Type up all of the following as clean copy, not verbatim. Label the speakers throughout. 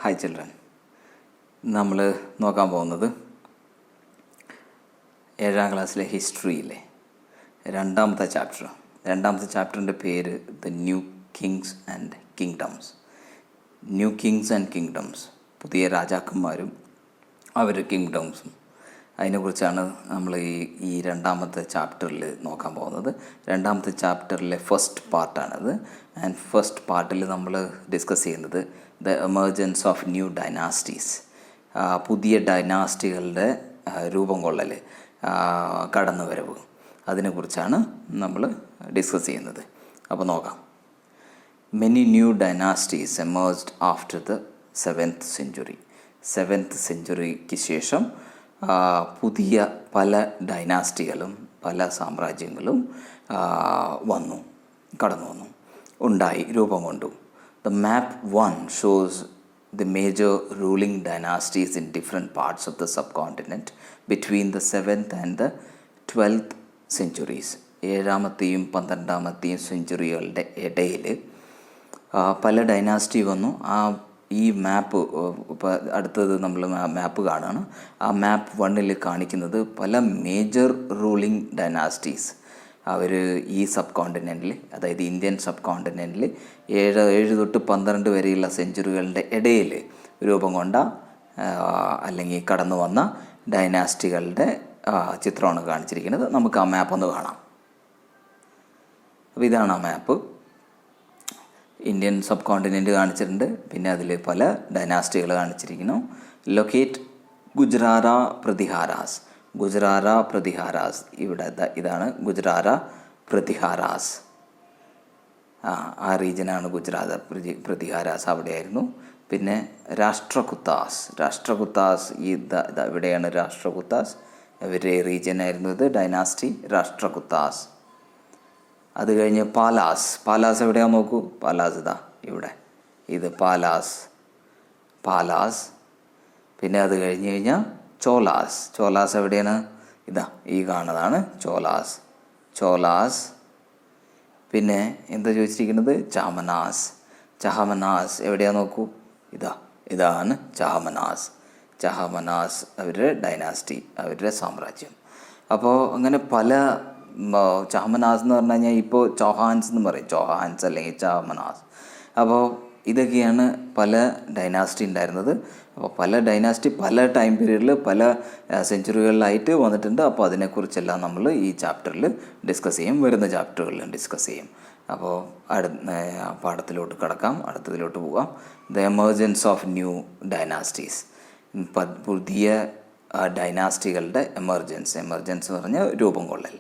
Speaker 1: Hi children, നമ്മൾ നോക്കാൻ പോകുന്നത് 7ാം ക്ലാസ്സിലെ ഹിസ്റ്ററിയിലെ രണ്ടാമത്തെ ചാപ്റ്ററിൻ്റെ പേര് the new Kings and kingdoms. New Kings and kingdoms, പുതിയ രാജാക്കന്മാരും അവരുടെ കിങ്ഡംസും, അതിനെക്കുറിച്ചാണ് നമ്മൾ ഈ രണ്ടാമത്തെ ചാപ്റ്ററിൽ നോക്കാൻ പോകുന്നത്. രണ്ടാമത്തെ ചാപ്റ്ററിലെ ഫസ്റ്റ് പാർട്ടാണത്. ആൻഡ് ഫസ്റ്റ് പാർട്ടിൽ നമ്മൾ ഡിസ്കസ് ചെയ്യുന്നത് the emergence of new dynasties, പുതിയ ഡൈനാസ്റ്റികളുടെ രൂപം കൊള്ളൽ, കടന്നുവരവ്, അതിനെക്കുറിച്ചാണ് നമ്മൾ ഡിസ്കസ് ചെയ്യുന്നത്. അപ്പോൾ നോക്കാം. Many new dynasties emerged after the 7th century. 7th centuryക്ക് ശേഷം പുതിയ പല ഡൈനാസ്റ്റികളും പല സാമ്രാജ്യങ്ങളും കടന്നു വന്നു, ഉണ്ടായി, രൂപം കൊണ്ടു. The map 1 shows the major ruling dynasties in different parts of the subcontinent between the 7th and the 12th centuries. 7ാമത്തെയും 12ാമത്തെയും സെഞ്ചുറികളുടെ ഇടയിൽ പല ഡൈനാസ്റ്റി വന്നു. ഈ മാപ്പ് അടുത്തത് നമ്മൾ മാപ്പ് കാണുകയാണ്. ആ മാപ്പ് 1 കാണിക്കുന്നത് പല മേജർ റൂളിംഗ് ഡൈനാസ്റ്റീസ് അവർ ഈ സബ് കോണ്ടിനെൻറ്റിൽ, അതായത് ഇന്ത്യൻ സബ് കോണ്ടിനെൻറ്റിൽ 7 തൊട്ട് 12 വരെയുള്ള സെഞ്ചുറികളുടെ ഇടയിൽ രൂപം കൊണ്ട അല്ലെങ്കിൽ കടന്നു വന്ന ഡൈനാസ്റ്റികളുടെ ചിത്രമാണ് കാണിച്ചിരിക്കുന്നത്. നമുക്ക് ആ മാപ്പ് ഒന്ന് കാണാം. അപ്പോൾ ഇതാണ് ആ മാപ്പ്. ഇന്ത്യൻ സബ് കോണ്ടിനെൻറ്റ് കാണിച്ചിട്ടുണ്ട്, പിന്നെ അതിൽ പല ഡൈനാസ്റ്റികൾ കാണിച്ചിരിക്കുന്നു. ലൊക്കേറ്റ് ഗുജറാര പ്രതിഹാരാസ്. ഗുജറാര പ്രതിഹാരാസ്, ഇവിടെ ഇതാണ് ഗുജറാര പ്രതിഹാരാസ്. ആ റീജിയനാണ് ഗുജറാത പ്രതിഹാരാസ്, അവിടെയായിരുന്നു. പിന്നെ രാഷ്ട്രകുത്താസ് ഇവിടെയാണ് രാഷ്ട്രകുത്താസ്, ഇവരുടെ റീജിയനായിരുന്നു ഇത്, ഡൈനാസ്റ്റി രാഷ്ട്രകുത്താസ്. അത് കഴിഞ്ഞ് പാലാസ് എവിടെയാണെന്ന് നോക്കൂ. പാലാസ് ഇവിടെ, ഇത് പാലാസ്. പിന്നെ അത് കഴിഞ്ഞ് കഴിഞ്ഞാൽ ചോലാസ് എവിടെയാണ്? ഈ കാണുന്നതാണ് ചോലാസ്. പിന്നെ എന്താ ചോദിച്ചിരിക്കുന്നത്? ചഹമനാസ് എവിടെയാന്ന് നോക്കൂ. ഇതാണ് ചഹമനാസ് അവരുടെ ഡൈനാസ്റ്റി, അവരുടെ സാമ്രാജ്യം. അപ്പോൾ അങ്ങനെ പല ചഹമനാസ് എന്ന് പറഞ്ഞു കഴിഞ്ഞാൽ ഇപ്പോൾ ചൗഹാൻസ് എന്ന് പറയും, ചൗഹാൻസ് അല്ലെങ്കിൽ ചഹമനാസ്. അപ്പോൾ ഇതൊക്കെയാണ് പല ഡൈനാസ്റ്റി ഉണ്ടായിരുന്നത്. അപ്പോൾ പല ഡൈനാസ്റ്റി പല ടൈം പീരീഡിൽ പല സെഞ്ചുറികളിലായിട്ട് വന്നിട്ടുണ്ട്. അപ്പോൾ അതിനെക്കുറിച്ചെല്ലാം നമ്മൾ ഈ ചാപ്റ്ററിൽ ഡിസ്കസ് ചെയ്യും, വരുന്ന ചാപ്റ്ററുകളിലും ഡിസ്കസ് ചെയ്യും. അപ്പോൾ പാഠത്തിലോട്ട് കടക്കാം, അടുത്തതിലോട്ട് പോകാം. The emergence of new dynasties, പുതിയ ഡൈനാസ്റ്റികളുടെ എമർജൻസ് എന്ന് പറഞ്ഞാൽ രൂപം കൊള്ളൽ.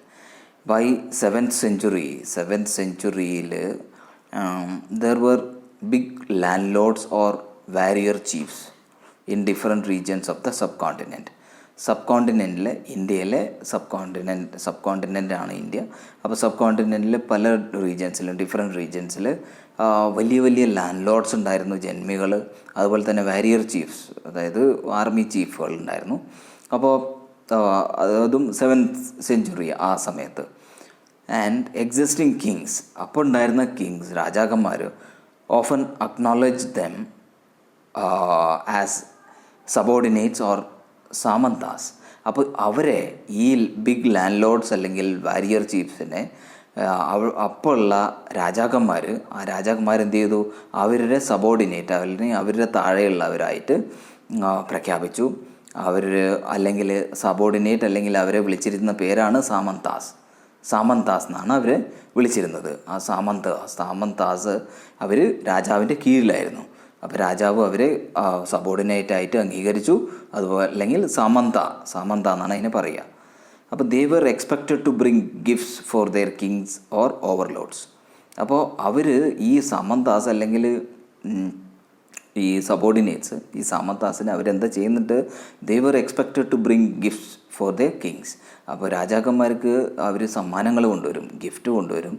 Speaker 1: ബൈ 7th centuryയിൽ there were big landlords or warrior chiefs in different regions of the subcontinent. സബ്കോണ്ടിനെൻറ്റിൽ, ഇന്ത്യയിലെ സബ്കോണ്ടിനെൻ്റാണ് ഇന്ത്യ. അപ്പോൾ സബ്കോണ്ടിനെൻറ്റിൽ പല ഡിഫറെൻറ്റ് റീജിയൻസിൽ വലിയ വലിയ ലാൻഡ് ലോർഡ്സ് ഉണ്ടായിരുന്നു, ജന്മികൾ. അതുപോലെ തന്നെ വാരിയർ ചീഫ്സ്, അതായത് ആർമി ചീഫുകൾ ഉണ്ടായിരുന്നു. അപ്പോൾ അതും 7th century ആ സമയത്ത്. ആൻഡ് എക്സിസ്റ്റിംഗ് കിങ്സ്, അപ്പോൾ ഉണ്ടായിരുന്ന കിങ്സ്, രാജാക്കന്മാർ, often acknowledge them as subordinates or samantas. അപ്പോൾ അവരെ, ഈ ബിഗ് ലാൻഡ് ലോർഡ്സ് അല്ലെങ്കിൽ വാരിയർ ചീഫ്സിനെ അപ്പോൾ ഉള്ള രാജാക്കന്മാർ എന്ത് ചെയ്തു? അവരുടെ സബോർഡിനേറ്റ്, അവരുടെ താഴെയുള്ളവരായിട്ട് പ്രഖ്യാപിച്ചു. അല്ലെങ്കിൽ സബോർഡിനേറ്റ്, അല്ലെങ്കിൽ അവരെ വിളിച്ചിരുന്ന പേരാണ് സാമന്താസ് എന്നാണ് അവരെ വിളിച്ചിരുന്നത്. ആ സാമന്താസ് അവർ രാജാവിൻ്റെ കീഴിലായിരുന്നു. അപ്പോൾ രാജാവ് അവരെ സബോർഡിനേറ്റായിട്ട് അംഗീകരിച്ചു. അതുപോലെ അല്ലെങ്കിൽ സാമന്ത എന്നാണ് അതിനെ പറയുക. അപ്പോൾ they were expected to bring gifts for their kings or overlords. അപ്പോൾ അവർ ഈ സാമന്താസ് അല്ലെങ്കിൽ ഈ സബോർഡിനേറ്റ്സ്, ഈ സാമന്താസിന് അവരെന്താ ചെയ്യുന്നുണ്ട്? They were expected to bring gifts for the kings. അപ്പോൾ രാജാക്കന്മാർക്ക് അവർ സമ്മാനങ്ങൾ കൊണ്ടുവരും, ഗിഫ്റ്റ് കൊണ്ടുവരും.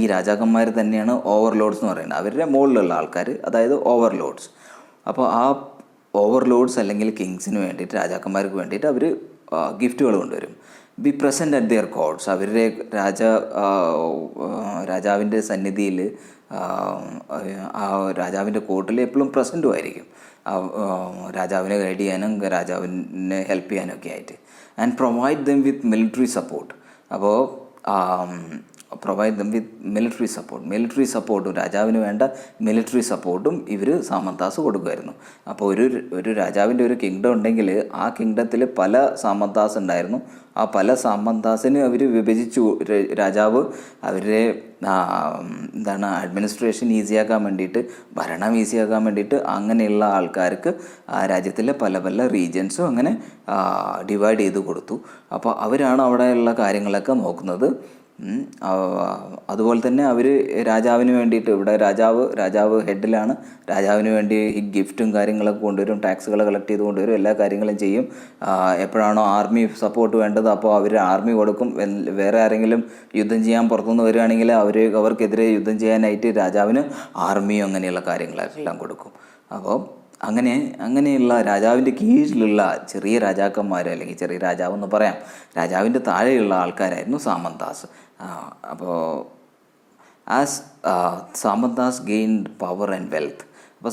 Speaker 1: ഈ രാജാക്കന്മാർ തന്നെയാണ് ഓവർലോഡ്സ് എന്ന് പറയുന്നത്, അവരുടെ മുകളിലുള്ള ആൾക്കാർ, അതായത് ഓവർലോഡ്സ്. അപ്പോൾ ആ ഓവർലോഡ്സ് അല്ലെങ്കിൽ കിങ്സിന് വേണ്ടിയിട്ട്, രാജാക്കന്മാർക്ക് വേണ്ടിയിട്ട് അവർ ഗിഫ്റ്റുകൾ കൊണ്ടുവരും. Be present at their courts, അവരുടെ രാജാവിൻ്റെ സന്നിധിയിൽ ആ രാജാവിൻ്റെ കോർട്ടിൽ എപ്പോഴും പ്രസൻറ്റും ആയിരിക്കും, രാജാവിനെ ഗൈഡ് ചെയ്യാനും രാജാവിനെ ഹെൽപ്പ് ചെയ്യാനും ഒക്കെ ആയിട്ട്. And provide dum with military support. അപ്പോൾ പ്രൊവൈഡ് ദം വിത്ത് മിലിറ്ററി സപ്പോർട്ടും രാജാവിന് വേണ്ട മിലിറ്ററി സപ്പോർട്ടും ഇവർ സാമന്താസ് കൊടുക്കുമായിരുന്നു. അപ്പോൾ ഒരു രാജാവിൻ്റെ ഒരു കിങ്ഡം ഉണ്ടെങ്കിൽ ആ കിങ്ഡത്തിൽ പല സാമന്താസ് ഉണ്ടായിരുന്നു. ആ പല സാമന്താസിന് അവർ വിഭജിച്ചു. രാജാവ് അവരുടെ അഡ്മിനിസ്ട്രേഷൻ ഈസിയാക്കാൻ വേണ്ടിയിട്ട്, ഭരണം ഈസിയാക്കാൻ വേണ്ടിയിട്ട് അങ്ങനെയുള്ള ആൾക്കാർക്ക് ആ രാജ്യത്തിലെ പല പല റീജിയൻസും അങ്ങനെ ഡിവൈഡ് ചെയ്ത് കൊടുത്തു. അപ്പോൾ അവരാണ് അവിടെയുള്ള കാര്യങ്ങളൊക്കെ നോക്കുന്നത്. അതുപോലെ തന്നെ അവർ രാജാവിന് വേണ്ടിയിട്ട്, ഇവിടെ രാജാവ് ഹെഡിലാണ്, രാജാവിന് വേണ്ടി ഈ ഗിഫ്റ്റും കാര്യങ്ങളൊക്കെ കൊണ്ടുവരും, ടാക്സുകൾ കളക്ട് ചെയ്ത് കൊണ്ടുവരും, എല്ലാ കാര്യങ്ങളും ചെയ്യും. എപ്പോഴാണോ ആർമി സപ്പോർട്ട് വേണ്ടത് അപ്പോൾ അവർ ആർമി കൊടുക്കും. വേറെ ആരെങ്കിലും യുദ്ധം ചെയ്യാൻ പുറത്തുനിന്ന് വരികയാണെങ്കിൽ അവർക്കെതിരെ യുദ്ധം ചെയ്യാനായിട്ട് രാജാവിന് ആർമിയും അങ്ങനെയുള്ള കാര്യങ്ങളെല്ലാം കൊടുക്കും. അപ്പോൾ അങ്ങനെയുള്ള രാജാവിൻ്റെ കീഴിലുള്ള ചെറിയ രാജാക്കന്മാർ, അല്ലെങ്കിൽ ചെറിയ രാജാവെന്ന് പറയാം, രാജാവിൻ്റെ താഴെയുള്ള ആൾക്കാരായിരുന്നു സാമന്താസ്. അപ്പോൾ as samantas gained power and wealth. അപ്പോൾ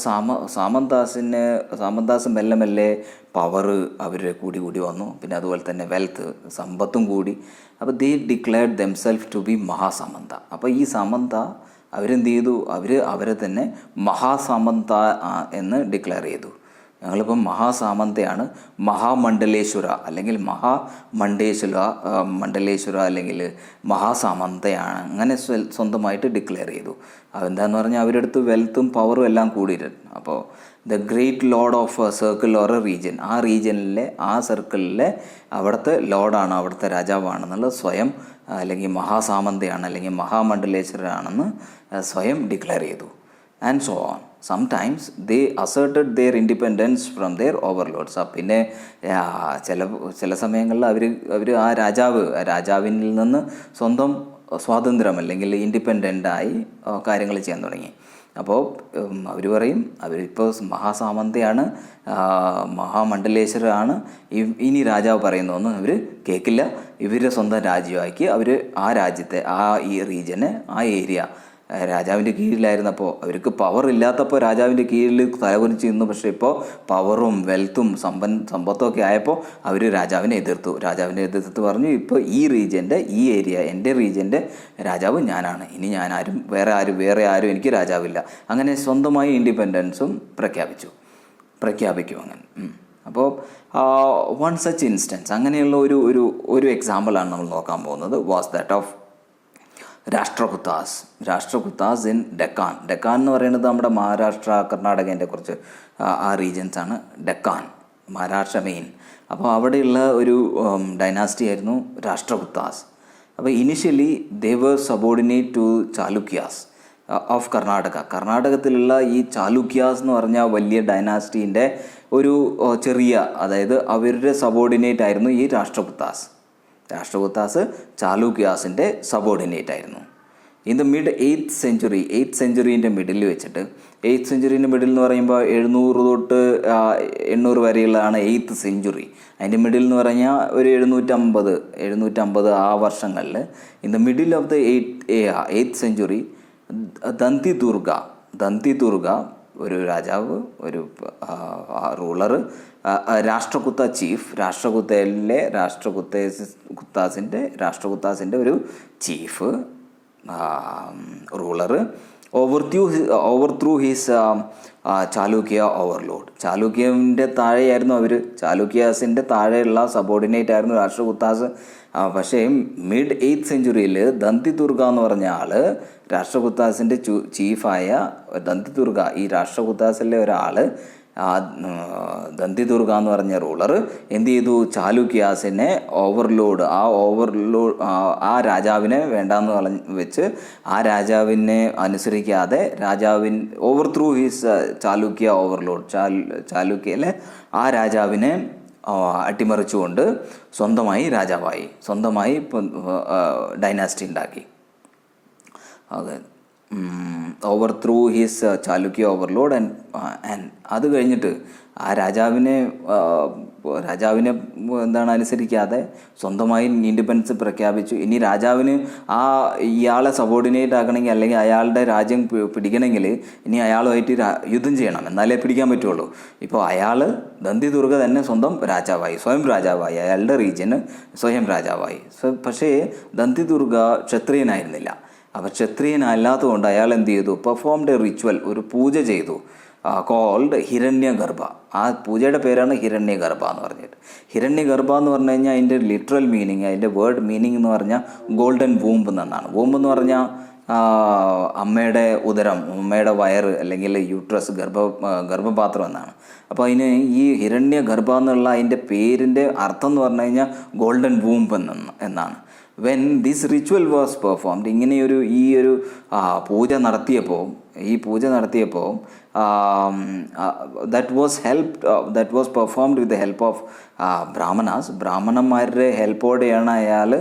Speaker 1: സാമന്താസ് മെല്ലെ മെല്ലെ പവർ അവരുടെ കൂടി വന്നു. പിന്നെ അതുപോലെ തന്നെ വെൽത്ത്, സമ്പത്തും കൂടി. അപ്പോൾ ദേ ഡിക്ലെയർഡ് ദെംസെൽഫ് ടു ബി മഹാസാമന്ത. അപ്പോൾ ഈ സാമന്ത അവരെന്ത് ചെയ്തു, അവരെ തന്നെ മഹാസാമന്ത എന്ന് ഡിക്ലെയർ ചെയ്തു. ഞങ്ങളിപ്പം മഹാസാമന്തയാണ്, മഹാമണ്ഡലേശ്വര അല്ലെങ്കിൽ മണ്ഡലേശ്വര അല്ലെങ്കിൽ മഹാസാമന്തയാണ്, അങ്ങനെ സ്വന്തമായിട്ട് ഡിക്ലെയർ ചെയ്തു. എന്താന്ന് പറഞ്ഞാൽ അവരുടെ അടുത്ത് വെൽത്തും പവറും എല്ലാം കൂടിയിരുന്നു. അപ്പോൾ the great Lord of A circle or A region, ആ റീജിയനിലെ ആ സർക്കിളിലെ അവിടുത്തെ ലോർഡാണ്, അവിടുത്തെ രാജാവാണെന്നുള്ളത് സ്വയം, അല്ലെങ്കിൽ മഹാസാമന്തയാണ് അല്ലെങ്കിൽ മഹാമണ്ഡലേശ്വരാണെന്ന് സ്വയം ഡിക്ലെയർ ചെയ്തു. And so on. Sometimes they asserted their independence from their overlords. പിന്നെ ചില സമയങ്ങളിൽ അവർ ആ രാജാവിൽ നിന്ന് സ്വന്തം സ്വാതന്ത്ര്യം അല്ലെങ്കിൽ ഇൻഡിപെൻഡൻ്റായി കാര്യങ്ങൾ ചെയ്യാൻ തുടങ്ങി. അപ്പോൾ അവർ പറയും അവരിപ്പോൾ മഹാസാമന്തയാണ്, മഹാമണ്ഡലേശ്വരാണ്, ഇനി രാജാവ് പറയുന്നതൊന്നും അവർ കേൾക്കില്ല. ഇവരുടെ സ്വന്തം രാജ്യമാക്കി അവർ ആ രാജ്യത്തെ, ഈ റീജിയനെ, ആ ഏരിയ രാജാവിൻ്റെ കീഴിലായിരുന്നപ്പോൾ അവർക്ക് പവർ ഇല്ലാത്തപ്പോൾ രാജാവിൻ്റെ കീഴിൽ തലകുനിച്ച് നിന്നു. പക്ഷേ ഇപ്പോൾ പവറും വെൽത്തും സമ്പത്തും ഒക്കെ ആയപ്പോൾ അവർ രാജാവിനെ എതിർത്ത് പറഞ്ഞു, ഇപ്പോൾ ഈ റീജിയൻ്റെ, ഈ ഏരിയ, എൻ്റെ റീജിയൻ്റെ രാജാവ് ഞാനാണ്, ഇനി വേറെ ആരും എനിക്ക് രാജാവില്ല. അങ്ങനെ സ്വന്തമായി ഇൻഡിപെൻഡൻസും പ്രഖ്യാപിക്കും അങ്ങനെ. അപ്പോൾ വൺ സച്ച് ഇൻസ്റ്റൻസ്, അങ്ങനെയുള്ള ഒരു എക്സാമ്പിളാണ് നമ്മൾ നോക്കാൻ പോകുന്നത്. Was that of Rashtrakutas in Deccan എന്ന് പറയുന്നത് നമ്മുടെ മഹാരാഷ്ട്ര, കർണാടകേൻ്റെ കുറച്ച് ആ റീജിയൻസാണ്. ഡെക്കാൻ, മഹാരാഷ്ട്ര മെയിൻ. അപ്പോൾ അവിടെയുള്ള ഒരു ഡൈനാസ്റ്റി ആയിരുന്നു രാഷ്ട്രകുത്താസ്. അപ്പോൾ initially they were subordinate to Chalukyas of കർണാടകത്തിലുള്ള ഈ ചാലുക്യാസ് എന്ന് പറഞ്ഞ വലിയ ഡൈനാസ്റ്റീൻ്റെ ഒരു ചെറിയ, അതായത് അവരുടെ സബോർഡിനേറ്റ് ആയിരുന്നു ഈ രാഷ്ട്രകുത്താസ് ചാലുക്യാസിൻ്റെ സബോർഡിനേറ്റ് ആയിരുന്നു. ഇൻ ദ മിഡ് 8th സെഞ്ചുറീൻ്റെ മിഡിൽ വെച്ചിട്ട്, 8th സെഞ്ചുറീൻ്റെ മിഡിൽ എന്ന് പറയുമ്പോൾ 700 തൊട്ട് 800 വരെയുള്ളതാണ് 8th സെഞ്ചുറി. അതിൻ്റെ മിഡിൽ എന്ന് പറഞ്ഞാൽ ഒരു 750 ആ വർഷങ്ങളിൽ. In the middle of the 8th century Dantidurga ഒരു രാജാവ്, ഒരു റൂളർ, രാഷ്ട്രകുത്ത ചീഫ്, രാഷ്ട്രകുത്താസിൻ്റെ ഒരു chief ruler overthrew his Chalukya overlord. ചാലൂക്യൻ്റെ താഴെയായിരുന്നു ചാലൂക്യാസിൻ്റെ താഴെയുള്ള സബോർഡിനേറ്റ് ആയിരുന്നു രാഷ്ട്രകുത്താസ്. പക്ഷേ മിഡ് 8th സെഞ്ചുറിയിൽ ദന്തിദുർഗ എന്ന് പറഞ്ഞ ആൾ, രാഷ്ട്രകുത്താസിൻ്റെ ചീഫായ ദന്തിദുർഗ, ഈ രാഷ്ട്രകുത്താസിലെ ഒരാൾ, ദന്തിദുർഗ എന്ന് പറഞ്ഞ റൂളർ എന്ത് ചെയ്തു, ചാലുക്യാസിനെ ആ രാജാവിനെ വേണ്ടാന്ന് വെച്ച് ആ രാജാവിനെ അനുസരിക്കാതെ ഓവർത്രൂ ഹിസ് ചാലുക്യ ഓവർലോഡ്, ചാലുക്യയിലെ ആ രാജാവിനെ അട്ടിമറിച്ചുകൊണ്ട് സ്വന്തമായി രാജാവായി, സ്വന്തമായി ഡൈനാസ്റ്റി ഉണ്ടാക്കി. Over through his Chalukya overload and അത് കഴിഞ്ഞിട്ട് ആ രാജാവിനെ എന്താണ് അനുസരിക്കാതെ സ്വന്തമായി ഇൻഡിപെൻഡൻസ് പ്രഖ്യാപിച്ചു. ഇനി രാജാവിന് ഇയാളെ സബോർഡിനേറ്റ് ആക്കണമെങ്കിൽ അല്ലെങ്കിൽ അയാളുടെ രാജ്യം പിടിക്കണമെങ്കിൽ ഇനി അയാളുമായിട്ട് യുദ്ധം ചെയ്യണം, എന്നാലേ പിടിക്കാൻ പറ്റുള്ളൂ. ഇപ്പോൾ അയാൾ ദന്തിദുർഗ തന്നെ സ്വന്തം രാജാവായി, സ്വയം രാജാവായി, അയാളുടെ റീജിയന് സ്വയം രാജാവായി. പക്ഷേ ദന്തിദുർഗ ക്ഷത്രിയനായിരുന്നില്ല. അപ്പോൾ ക്ഷത്രിയനല്ലാത്തതുകൊണ്ട് അയാൾ എന്ത് ചെയ്തു? പെർഫോംഡ് എ റിച്വൽ, ഒരു പൂജ ചെയ്തു, കോൾഡ് ഹിരണ്യഗർഭ. ആ പൂജയുടെ പേരാണ് ഹിരണ്യഗർഭ എന്ന് പറഞ്ഞിട്ട്. ഹിരണ്യഗർഭ എന്ന് പറഞ്ഞു കഴിഞ്ഞാൽ അതിൻ്റെ ലിറ്ററൽ മീനിങ്, അതിൻ്റെ വേർഡ് മീനിങ് എന്ന് പറഞ്ഞാൽ ഗോൾഡൻ വൂമ്പ് എന്നാണ്. വൂമ്പ് എന്ന് പറഞ്ഞാൽ അമ്മയുടെ ഉദരം, അമ്മയുടെ വയറ് അല്ലെങ്കിൽ യൂട്രസ്, ഗർഭപാത്രം എന്നാണ്. അപ്പോൾ അതിന് ഈ ഹിരണ്യഗർഭ എന്നുള്ള അതിൻ്റെ പേരിൻ്റെ അർത്ഥം എന്ന് പറഞ്ഞു കഴിഞ്ഞാൽ ഗോൾഡൻ വൂമ്പ് എന്നാണ്. When this ritual was performed, ഇങ്ങനെയൊരു പൂജ നടത്തിയപ്പോൾ that was performed with the help of Brahmanas. ബ്രാഹ്മണന്മാരുടെ ഹെൽപ്പോടെയാണ് അയാൾ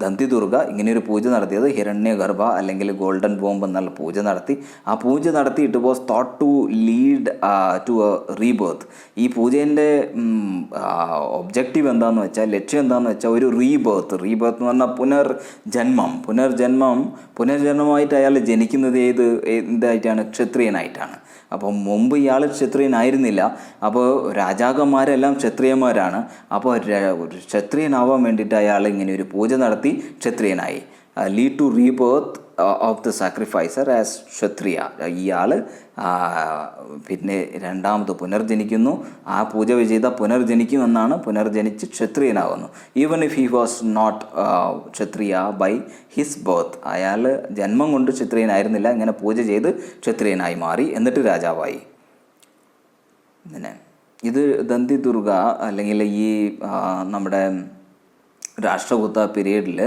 Speaker 1: ദന്തിദുർഗ ഇങ്ങനെയൊരു പൂജ നടത്തിയത്. ഹിരണ്യഗർഭ അല്ലെങ്കിൽ ഗോൾഡൻ ബോംബ് എന്നുള്ള പൂജ നടത്തി. ആ പൂജ നടത്തി it was thought to lead to a rebirth. ഈ പൂജേൻ്റെ ഒബ്ജക്റ്റീവ് എന്താണെന്ന് വെച്ചാൽ, ലക്ഷ്യം എന്താണെന്ന് വെച്ചാൽ ഒരു റീബേർത്ത് എന്ന് പറഞ്ഞാൽ പുനർജന്മമായിട്ട് അയാൾ ജനിക്കുന്നത് എന്തായിട്ടാണ്? ക്ഷത്രിയനായിട്ടാണ്. അപ്പോൾ മുമ്പ് ഇയാൾ ക്ഷത്രിയനായിരുന്നില്ല. അപ്പോൾ രാജാക്കന്മാരെല്ലാം ക്ഷത്രിയന്മാരാണ്. അപ്പോൾ ക്ഷത്രിയനാവാൻ വേണ്ടിയിട്ട് അയാൾ ഇങ്ങനെ ഒരു പൂജ നടത്തി ക്ഷത്രിയനായി. Lead to rebirth of the sacrificer as Kshatriya. ഇയാൾ പിന്നെ രണ്ടാമത് പുനർജനിക്കുന്നു. ആ പൂജ ചെയ്ത പുനർജനിക്കുമെന്നാണ്, പുനർജനിച്ച് ക്ഷത്രിയനാവുന്നു. Even if he was not Kshatriya by his birth. അയാൾ ജന്മം കൊണ്ട് ക്ഷത്രിയനായിരുന്നില്ല, ഇങ്ങനെ പൂജ ചെയ്ത് ക്ഷത്രിയനായി മാറി, എന്നിട്ട് രാജാവായി. അങ്ങനെ ഇത് ദന്തിദുർഗ അല്ലെങ്കിൽ ഈ നമ്മുടെ രാഷ്ട്രകൂത്ത പീരീഡിൽ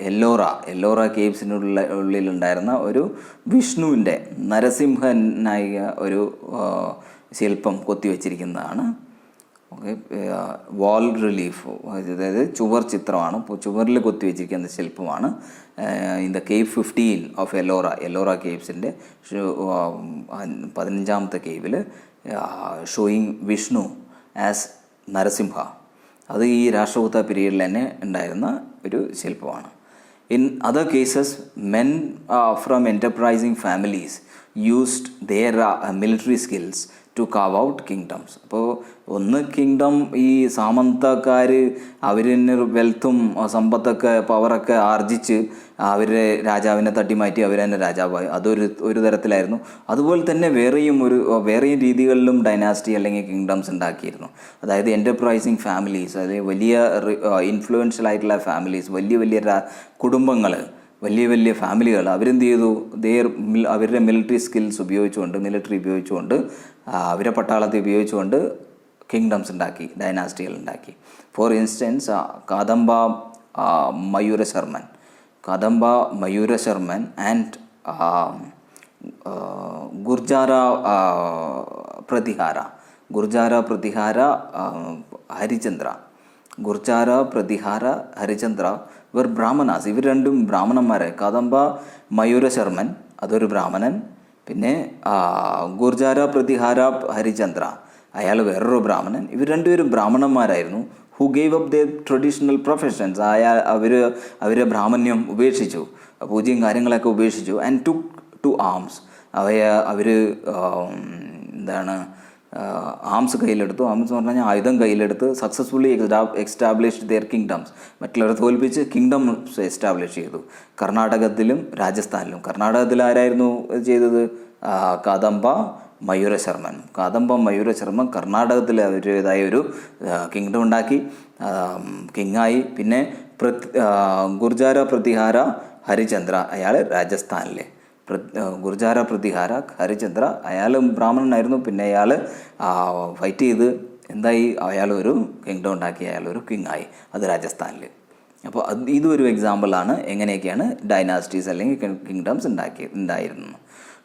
Speaker 1: എല്ലോറ കേവ്സിനുള്ളിലുണ്ടായിരുന്ന ഒരു വിഷ്ണുവിൻ്റെ നരസിംഹനായ ഒരു ശില്പം കൊത്തിവെച്ചിരിക്കുന്നതാണ്. ഓക്കെ, വാൾ റിലീഫ്, അതായത് ചുവർ ചിത്രമാണ്, ചുവരിൽ കൊത്തിവെച്ചിരിക്കുന്ന ശില്പമാണ്. In the cave 15 of Ellora കേവ്സിൻ്റെ 15ാമത്തെ കേവിൽ ഷോയിങ് വിഷ്ണു ആസ് നരസിംഹ. അത് ഈ രാഷ്ട്രകൂത്ത പീരീഡിൽ തന്നെ ഉണ്ടായിരുന്ന ഒരു ശില്പമാണ്. In other cases men from enterprising families used their military skills to carve out kingdoms. അപ്പോൾ ഒന്ന് കിങ്ഡം, ഈ സാമന്തക്കാർ അവരിന് വെൽത്തും സമ്പത്തൊക്കെ പവറൊക്കെ ആർജിച്ച് അവരെ രാജാവിനെ തട്ടിമാറ്റി അവർ തന്നെ രാജാവായി. ഒരു തരത്തിലായിരുന്നു. അതുപോലെ തന്നെ വേറെയും രീതികളിലും ഡൈനാസ്റ്റി അല്ലെങ്കിൽ കിങ്ഡംസ് ഉണ്ടാക്കിയിരുന്നു. അതായത് എൻ്റർപ്രൈസിങ് ഫാമിലീസ്, അതായത് വലിയ ഇൻഫ്ലുവൻഷ്യൽ ആയിട്ടുള്ള ഫാമിലീസ്, വലിയ കുടുംബങ്ങൾ, വലിയ ഫാമിലികൾ, അവരെന്ത് ചെയ്തു? അവരുടെ മിലിറ്ററി സ്കിൽസ് ഉപയോഗിച്ചുകൊണ്ട് അവരെ പട്ടാളത്തെ ഉപയോഗിച്ചുകൊണ്ട് കിങ്ഡംസ് ഉണ്ടാക്കി, ഡൈനാസ്റ്റികൾ ഉണ്ടാക്കി. For instance Kadamba Mayurasharman and Gurjara Pratihara Harichandra ഇവർ ബ്രാഹ്മണാസ്. ഇവർ രണ്ടും ബ്രാഹ്മണന്മാരെ. കാദംബ മയൂരശർമ്മൻ അതൊരു ബ്രാഹ്മണൻ, പിന്നെ ഗുർജാര പ്രതിഹാര ഹരിചന്ദ്ര അയാൾ വേറൊരു ബ്രാഹ്മണൻ. ഇവർ രണ്ടുപേരും ബ്രാഹ്മണന്മാരായിരുന്നു. Who gave up the traditional professions. അവരെ ബ്രാഹ്മണ്യം ഉപേക്ഷിച്ചു, പൂജയും കാര്യങ്ങളൊക്കെ ഉപേക്ഷിച്ചു. And to arms. അവർ ആംസ് കയ്യിലെടുത്തു. ആംസ് എന്ന് പറഞ്ഞാൽ ആയുധം കയ്യിലെടുത്ത് സക്സസ്ഫുള്ളി എസ്റ്റാബ്ലിഷ്ഡ് ദെയർ കിങ്ഡംസ്. മറ്റുള്ളവരെ തോൽപ്പിച്ച് കിങ്ഡംസ് എസ്റ്റാബ്ലിഷ് ചെയ്തു. കർണാടകത്തിലും രാജസ്ഥാനിലും. കർണാടകത്തിൽ ആരായിരുന്നു ചെയ്തത്? കാദംബ മയൂരശർമ്മൻ കർണാടകത്തിൽ അവരുടേതായ ഒരു കിങ്ഡം ഉണ്ടാക്കി, കിങ്ങായി. പിന്നെ ഗുർജാര പ്രതിഹാര ഹരിചന്ദ്ര അയാൾ രാജസ്ഥാനിലെ. ഗുർജാര പ്രതിഹാര ഹരിചന്ദ്ര അയാളും ബ്രാഹ്മണനായിരുന്നു. പിന്നെ അയാൾ ഫൈറ്റ് ചെയ്ത് എന്തായി? അയാളൊരു കിങ്ഡം ഉണ്ടാക്കി, അയാളൊരു കിങ്ങായി. അത് രാജസ്ഥാനിൽ. അപ്പോൾ ഇതൊരു എക്സാമ്പിളാണ് എങ്ങനെയൊക്കെയാണ് ഡൈനാസ്റ്റീസ് അല്ലെങ്കിൽ കിങ്ഡംസ് ഉണ്ടായിരുന്നു.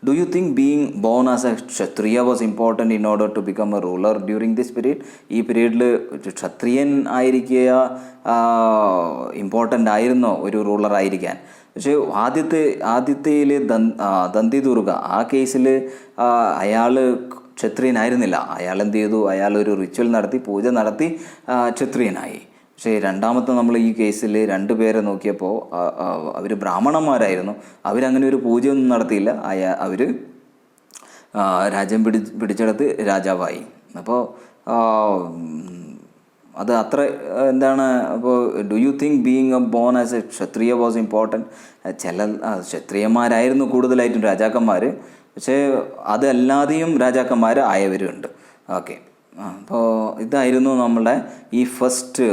Speaker 1: Do you think being born as a Kshatriya was important in order to become a ruler during this period? ഈ പീരീഡിൽ ക്ഷത്രിയൻ ആയിരിക്കുക ഇമ്പോർട്ടൻ്റ് ആയിരുന്നോ ഒരു റൂളർ ആയിരിക്കാൻ? പക്ഷേ ആദ്യത്തേൽ ദന്തി ദുർഗ ആ കേസിൽ അയാൾ ക്ഷത്രിയനായിരുന്നില്ല. അയാൾ എന്ത് ചെയ്തു, അയാൾ ഒരു റിച്വൽ നടത്തി, പൂജ നടത്തി ക്ഷത്രിയനായി. പക്ഷേ രണ്ടാമത്തെ നമ്മൾ ഈ കേസിൽ 2 പേരെ നോക്കിയപ്പോൾ അവർ ബ്രാഹ്മണന്മാരായിരുന്നു. അവരങ്ങനെ ഒരു പൂജയൊന്നും നടത്തിയില്ല. അവർ രാജ്യം പിടിച്ചെടുത്ത് രാജാവായി. അപ്പോൾ അത് അത്ര എന്താണ്. അപ്പോൾ do you think being born as a Kshatriya was important? ചില ക്ഷത്രിയന്മാരായിരുന്നു കൂടുതലായിട്ടും രാജാക്കന്മാർ, പക്ഷേ അതല്ലാതെയും രാജാക്കന്മാർ ആയവരുണ്ട്. ഓക്കെ, അപ്പോൾ ഇതായിരുന്നു നമ്മളുടെ ഈ ഫസ്റ്റ്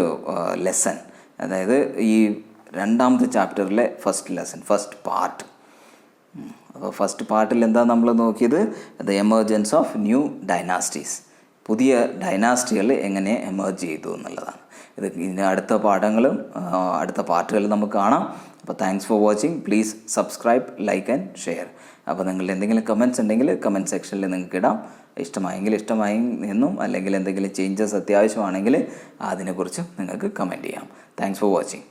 Speaker 1: ലെസൺ, അതായത് ഈ 2ാമത്തെ ചാപ്റ്ററിലെ ഫസ്റ്റ് ലെസൺ, ഫസ്റ്റ് പാർട്ട്. അപ്പോൾ ഫസ്റ്റ് പാർട്ടിൽ എന്താ നമ്മൾ നോക്കിയത്? The emergence of new dynasties, പുതിയ ഡൈനാസ്റ്റികൾ എങ്ങനെ എമർജ് ചെയ്തു എന്നുള്ളതാണ്. ഇതിൻ്റെ അടുത്ത പാർട്ടുകളും നമുക്ക് കാണാം. അപ്പോൾ thanks for watching. Please subscribe, like and share. അപ്പോൾ നിങ്ങളുടെ എന്തെങ്കിലും കമൻറ്റ്സ് ഉണ്ടെങ്കിൽ കമൻറ്റ് സെക്ഷനിൽ നിങ്ങൾക്ക് ഇടാം. ഇഷ്ടമായി എന്നും, അല്ലെങ്കിൽ എന്തെങ്കിലും ചേഞ്ചസ് അത്യാവശ്യമാണെങ്കിൽ അതിനെക്കുറിച്ച് നിങ്ങൾക്ക് കമൻറ്റ് ചെയ്യാം. Thanks for watching.